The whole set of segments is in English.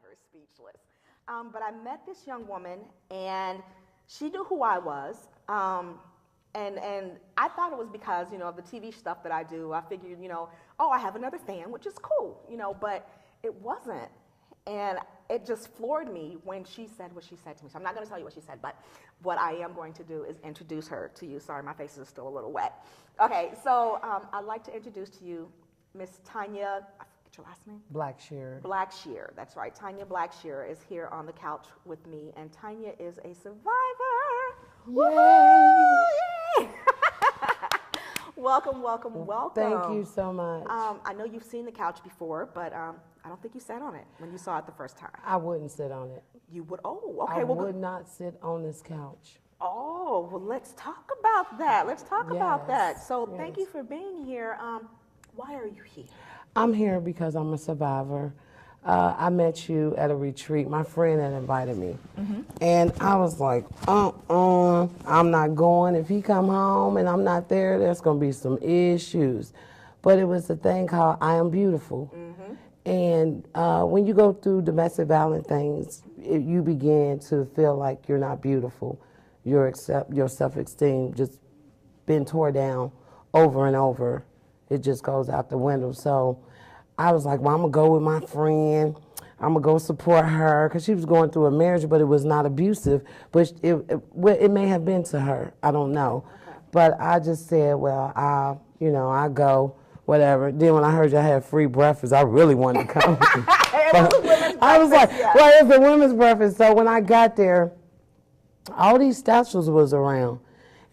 ever speechless. But I met this young woman, and she knew who I was. And I thought it was because, of the TV stuff that I do. I figured, oh, I have another fan, which is cool, but it wasn't. And it just floored me when she said what she said to me. So I'm not going to tell you what she said, but what I am going to do is introduce her to you. Sorry, my face is still a little wet. Okay, so I'd like to introduce to you Miss Tonya, I forget your last name? Blackshear. Blackshear, that's right. Tonya Blackshear is here on the couch with me, and Tonya is a survivor. Yay! Yay! Welcome, welcome, welcome. Thank you so much. I know you've seen the couch before, but I don't think you sat on it when you saw it the first time. I wouldn't sit on it. You would? Oh, okay. I would not sit on this couch. Oh, well, let's talk about that. Let's talk about that. So yes. Thank you for being here. Why are you here? I'm here because I'm a survivor. I met you at a retreat. My friend had invited me. And I was like, I'm not going. If he come home and I'm not there, there's going to be some issues. But it was a thing called I Am Beautiful. And when you go through domestic violence things, you begin to feel like you're not beautiful. Your self-esteem just been tore down over and over. It just goes out the window. So I was like, well, I'm going to go with my friend. I'm going to go support her, because she was going through a marriage, but it was not abusive. But it may have been to her. I don't know. Okay. But I just said, well, I go, whatever. Then when I heard y'all had free breakfast, I really wanted to come. I was like, well, it's a women's breakfast. So when I got there, all these statues was around.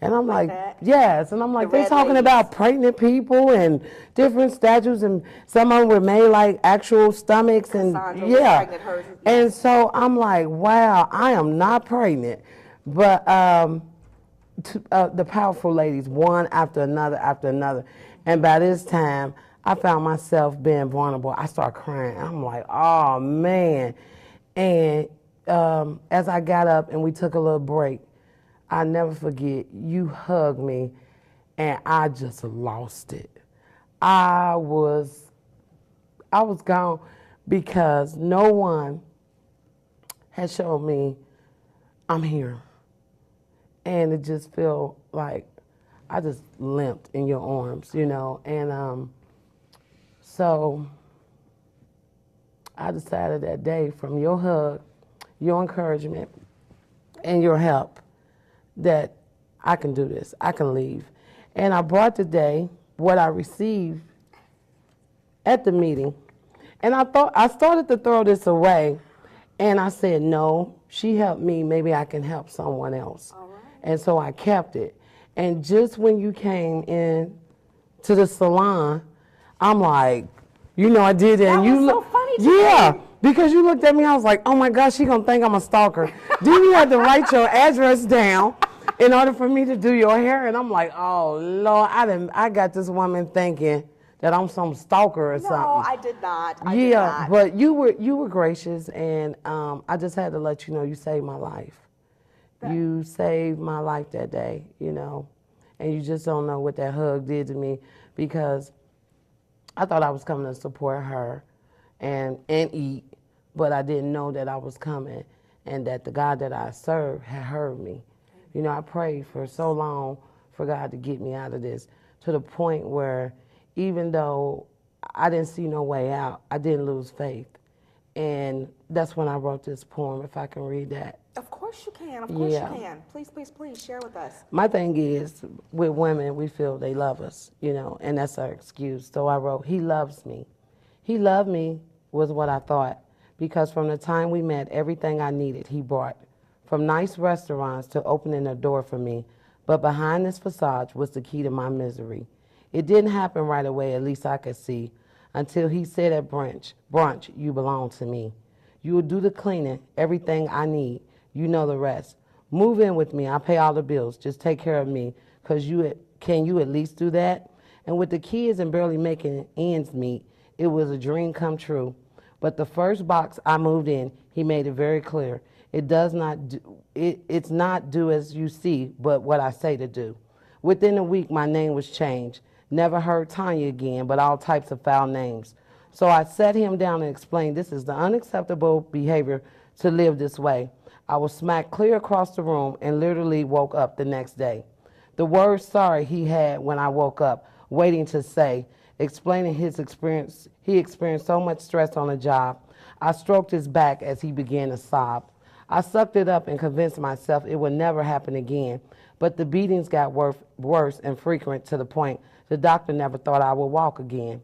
And I'm like yes. And I'm like, they're talking about pregnant people and different statues, and some of them were made like actual stomachs. And And so I'm like, wow, I am not pregnant. But the powerful ladies, one after another. And by this time, I found myself being vulnerable. I started crying. I'm like, oh, man. And as I got up and we took a little break, I never forget, you hugged me, and I just lost it. I was gone, because no one had showed me I'm here. And it just felt like I just limped in your arms, And so I decided that day, from your hug, your encouragement, and your help, that I can do this, I can leave. And I brought today what I received at the meeting. And I started to throw this away, and I said, no, she helped me, maybe I can help someone else. All right. And so I kept it. And just when you came in to the salon, I'm like, I did it. That and was so funny to me. Because you looked at me, I was like, oh my gosh, she gonna think I'm a stalker. Then you had to write your address down in order for me to do your hair. And I'm like, oh Lord, I got this woman thinking that I'm some stalker or something. No, I did not. I did not. But you were gracious, and I just had to let you know you saved my life. You saved my life that day, and you just don't know what that hug did to me, because I thought I was coming to support her and eat, but I didn't know that I was coming, and that the God that I serve had heard me. I prayed for so long for God to get me out of this, to the point where even though I didn't see no way out, I didn't lose faith. And that's when I wrote this poem, if I can read that. Of course you can. Of course you can. Please, please, please share with us. My thing is, with women, we feel they love us, and that's our excuse. So I wrote, he loves me. He loved me was what I thought, because from the time we met, everything I needed he brought. From nice restaurants to opening a door for me. But behind this facade was the key to my misery. It didn't happen right away, at least I could see, until he said at brunch, you belong to me. You will do the cleaning, everything I need. You know the rest. Move in with me. I'll pay all the bills. Just take care of me, because can you at least do that? And with the kids and barely making ends meet, it was a dream come true. But the first box I moved in, he made it very clear. It's not do as you see, but what I say to do. Within a week, my name was changed. Never heard Tonya again, but all types of foul names. So I sat him down and explained this is the unacceptable behavior to live this way. I was smacked clear across the room and literally woke up the next day. The word sorry he had when I woke up, waiting to say, explaining his experience. He experienced so much stress on the job. I stroked his back as he began to sob. I sucked it up and convinced myself it would never happen again, but the beatings got worse and frequent to the point the doctor never thought I would walk again.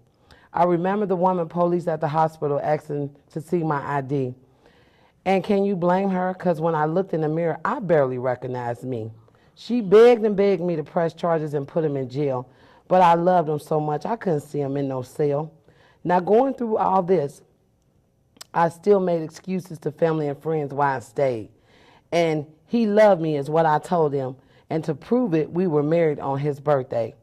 I remember the woman police at the hospital asking to see my ID. And can you blame her? Because when I looked in the mirror, I barely recognized me. She begged and begged me to press charges and put him in jail, but I loved him so much I couldn't see him in no cell. Now going through all this, I still made excuses to family and friends why I stayed. And he loved me is what I told him. And to prove it, we were married on his birthday.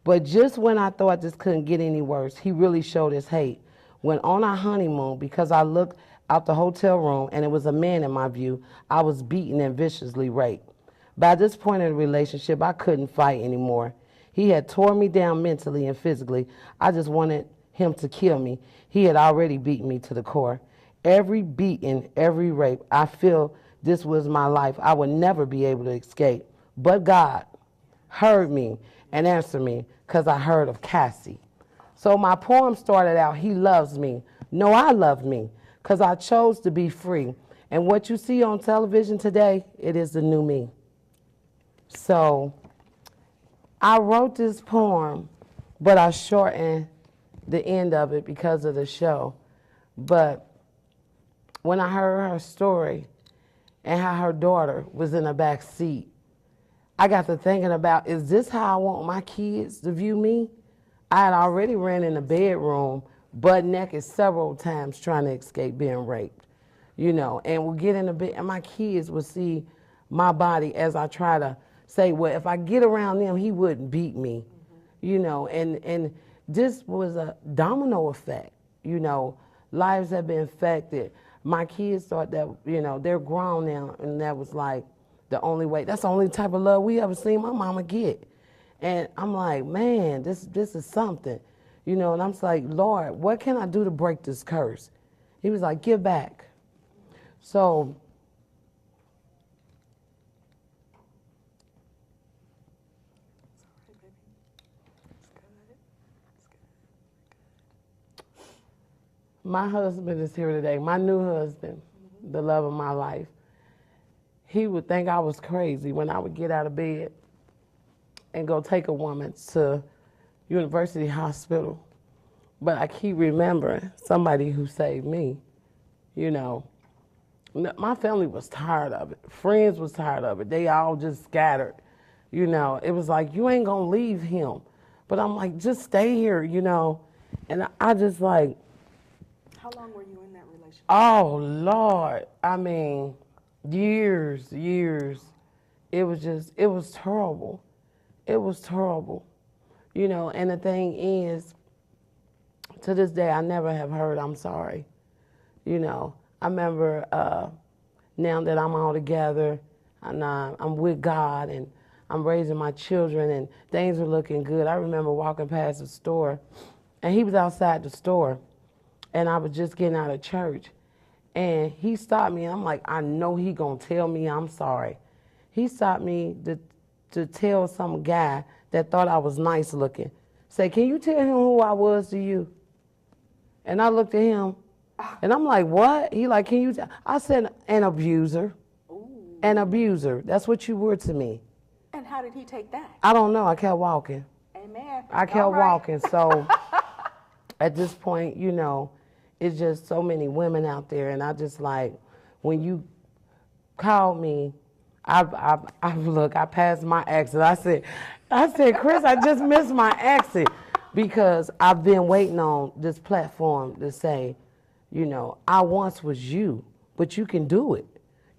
But just when I thought this couldn't get any worse, he really showed his hate. When on our honeymoon, because I looked out the hotel room and it was a man in my view, I was beaten and viciously raped. By this point in the relationship, I couldn't fight anymore. He had torn me down mentally and physically. I just wanted him to kill me. He had already beaten me to the core. Every beating, every rape, I feel this was my life. I would never be able to escape. But God heard me and answered me because I heard of KASSIE. So my poem started out, he loves me. No, I love me because I chose to be free. And what you see on television today, it is the new me. So I wrote this poem, but I shortened the end of it because of the show. But when I heard her story and how her daughter was in the back seat, I got to thinking about, is this how I want my kids to view me? I had already ran in the bedroom butt naked several times trying to escape being raped, you know, and would get in the bed and my kids would see my body as I try to say, well, if I get around them, he wouldn't beat me, you know, and this was a domino effect, you know, lives have been affected. My kids thought that, you know, they're grown now and that was like the only way, that's the only type of love we ever seen my mama get. And I'm like, man, this is something, you know, and I'm like, Lord, what can I do to break this curse? He was like, give back. So my husband is here today, my new husband, the love of my life. He would think I was crazy when I would get out of bed and go take a woman to University Hospital. But I keep remembering somebody who saved me, you know. My family was tired of it. Friends was tired of it. They all just scattered, you know. It was like, you ain't gonna leave him. But I'm like, just stay here, you know. And I just like. How long were you in that relationship? Oh, Lord. I mean, years. It was terrible. It was terrible. You know, and the thing is, to this day, I never have heard I'm sorry. You know, I remember now that I'm all together and I'm with God and I'm raising my children and things are looking good. I remember walking past the store and he was outside the store and I was just getting out of church and he stopped me and I'm like, I know he gonna tell me I'm sorry. He stopped me to tell some guy that thought I was nice looking, say, can you tell him who I was to you? And I looked at him and I'm like, what? He like, can you tell? I said, an abuser. Ooh. An abuser. That's what you were to me. And how did he take that? I don't know. I kept walking. Amen. I kept walking. So at this point, you know, it's just so many women out there. And I just like, when you called me, I passed my exit. I said, Chris, I just missed my exit because I've been waiting on this platform to say, you know, I once was you, but you can do it.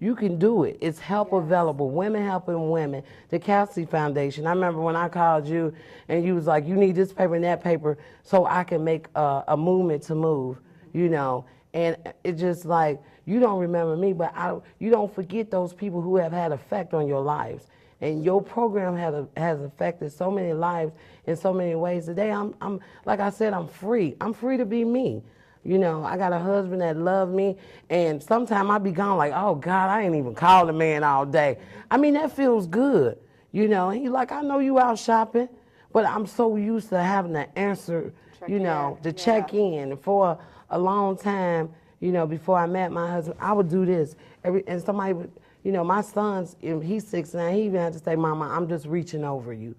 You can do it. It's help available. Women helping women. The KASSIE Foundation. I remember when I called you and you was like, you need this paper and that paper so I can make a movement to move, you know. And it's just like, you don't remember me, but you don't forget those people who have had effect on your lives. And your program has affected so many lives in so many ways. Today, I'm like I said, I'm free. I'm free to be me. You know, I got a husband that loves me, and sometimes I be gone like, oh God, I ain't even called a man all day. I mean, that feels good. You know, and he like, I know you out shopping, but I'm so used to having to answer, to check in. For a long time, before I met my husband, I would do this. And somebody would, my son's, he's 6 now, he even had to say, Mama, I'm just reaching over you.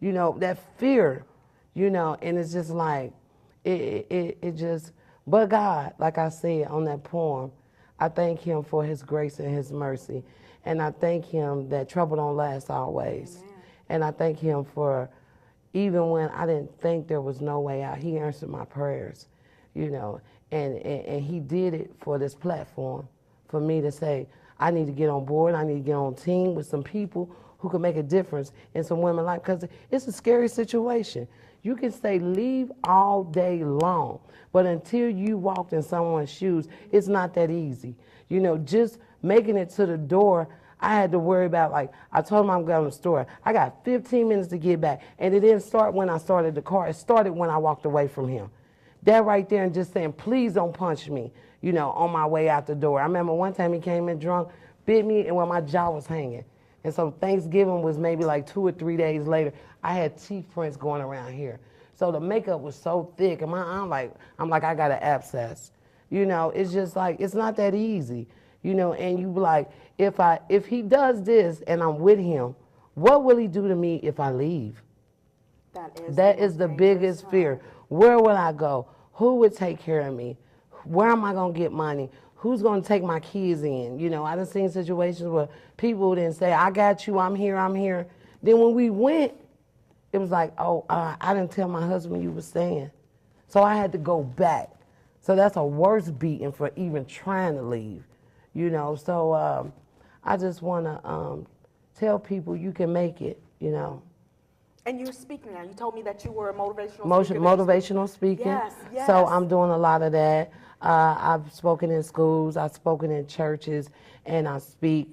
That fear, and it's just like, it just, but God, like I said on that poem, I thank him for his grace and his mercy. And I thank him that trouble don't last always. Amen. And I thank him for, even when I didn't think there was no way out, he answered my prayers, and he did it for this platform, for me to say, I need to get on board, I need to get on team with some people who can make a difference in some women's life, because it's a scary situation. You can say leave all day long, but until you walked in someone's shoes, it's not that easy. Just making it to the door, I had to worry about, like, I told him I'm going to the store. I got 15 minutes to get back, and it didn't start when I started the car. It started when I walked away from him. That right there, and just saying, please don't punch me, on my way out the door. I remember one time he came in drunk, bit me, and my jaw was hanging. And so Thanksgiving was maybe like 2 or 3 days later. I had teeth prints going around here. So the makeup was so thick, and I'm like, I got an abscess. It's just like, it's not that easy. And you be like, if he does this and I'm with him, what will he do to me if I leave? That is the biggest fear. Where will I go? Who would take care of me? Where am I going to get money? Who's going to take my kids in? I done seen situations where people didn't say, I got you, I'm here, I'm here. Then when we went, it was like, oh, I didn't tell my husband you were staying. So I had to go back. So that's a worse beating for even trying to leave. So I just want to tell people you can make it, And you're speaking now. You told me that you were a motivational speaking. Yes, yes. So I'm doing a lot of that. I've spoken in schools, I've spoken in churches, and I speak,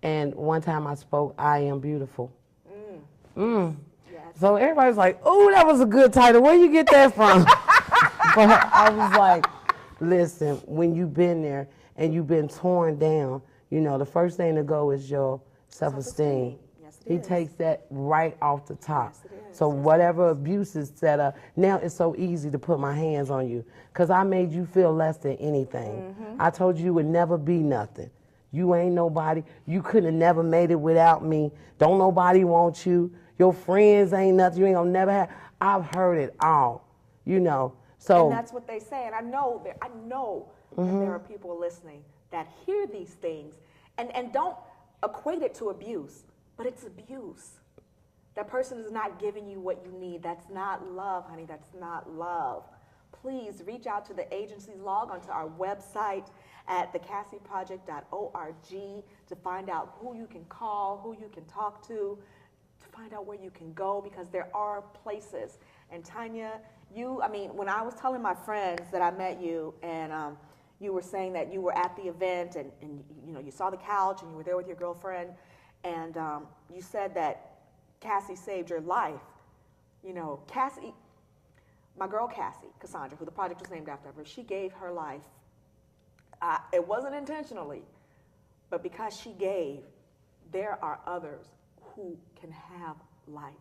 and one time I spoke, I Am Beautiful. Yes. So everybody's like, oh, that was a good title. Where you get that from? But I was like, listen, when you've been there and you've been torn down, the first thing to go is your self-esteem. Yes, he takes that right off the top. Yes, it is. So whatever abuse is set up, now it's so easy to put my hands on you because I made you feel less than anything. I told you would never be nothing. You ain't nobody. You couldn't have never made it without me. Don't nobody want you. Your friends ain't nothing. You ain't gonna never have. I've heard it all, So and that's what they say. And I know that there are people listening that hear these things and don't equate it to abuse, but it's abuse. That person is not giving you what you need. That's not love, honey. That's not love. Please reach out to the agencies. Log onto our website at thekassieproject.org to find out who you can call, who you can talk to find out where you can go, because there are places. And Tonya, when I was telling my friends that I met you, and you were saying that you were at the event, and you saw the couch, and you were there with your girlfriend, and you said that Kassie saved your life. Kassie, my girl Kassie, Cassandra, who the project was named after her, she gave her life. It wasn't intentionally, but because she gave, there are others who can have life.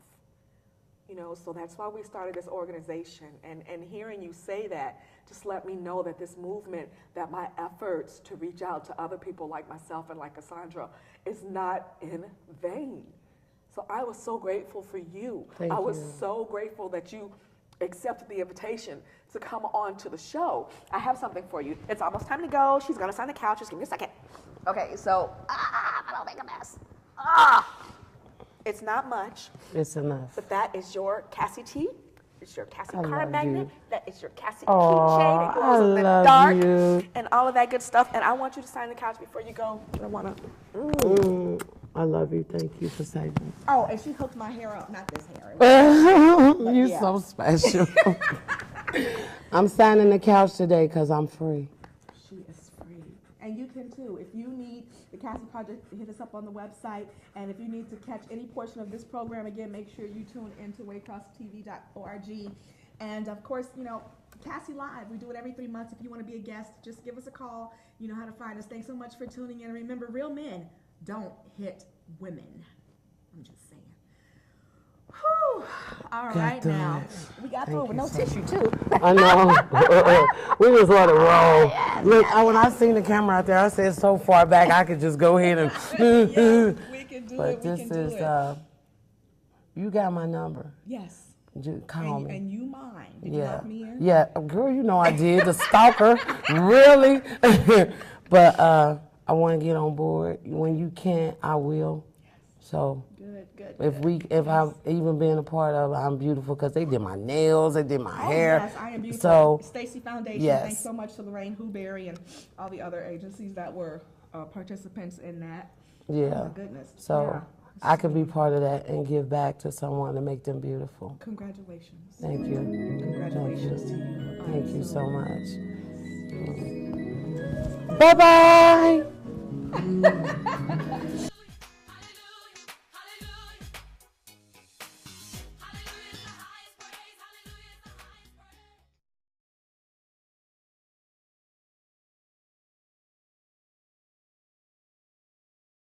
So that's why we started this organization. And hearing you say that just let me know that this movement, that my efforts to reach out to other people like myself and like Cassandra is not in vain. So I was so grateful for you. Thank I was you. so grateful that you accepted the invitation to come on to the show. I have something for you. It's almost time to go. She's gonna sign the couch. Just give me a second. Okay, so I don't make a mess. It's not much. It's enough. But that is your Kassie tee. It's your Kassie I card love magnet. you. That is your Kassie Aw, keychain. It glows in the I love dark you. and all of that good stuff. And I want you to sign the couch before you go. I wanna. I love you. Thank you for saving me. Oh, and she hooked my hair up, not this hair. You're yeah. so special. I'm signing the couch today because I'm free. She is free. And you can too. If you need the Cassie Project, hit us up on the website. And if you need to catch any portion of this program, again, make sure you tune into waycrosstv.org. And of course, you know, Cassie Live, we do it every 3 months. If you want to be a guest, just give us a call. You know how to find us. Thanks so much for tuning in. And remember, real men don't hit women. I'm just saying. Whew. All right, now. We got through it with no tissue, too. I know. We just let it roll. Yes, look, when I seen the camera out there, I said so far back, I could just go ahead and. Yes, we can do but it. this is, you got my number. Yes. Just call me. And you mine. Did you lock me in? Yeah, girl, you know I did. The stalker, really. But I want to get on board. When you can't, I will. Yes. So. If I've even been a part of it, I'm beautiful because they did my nails, they did my hair. Yes, I am beautiful. So, Stacy Foundation, yes. Thanks so much to Lorraine Huberry and all the other agencies that were participants in that. Yeah. Oh my goodness. So yeah. I could be part of that and give back to someone to make them beautiful. Congratulations. Thank you. Congratulations to you. Thank you so much. Bye-bye.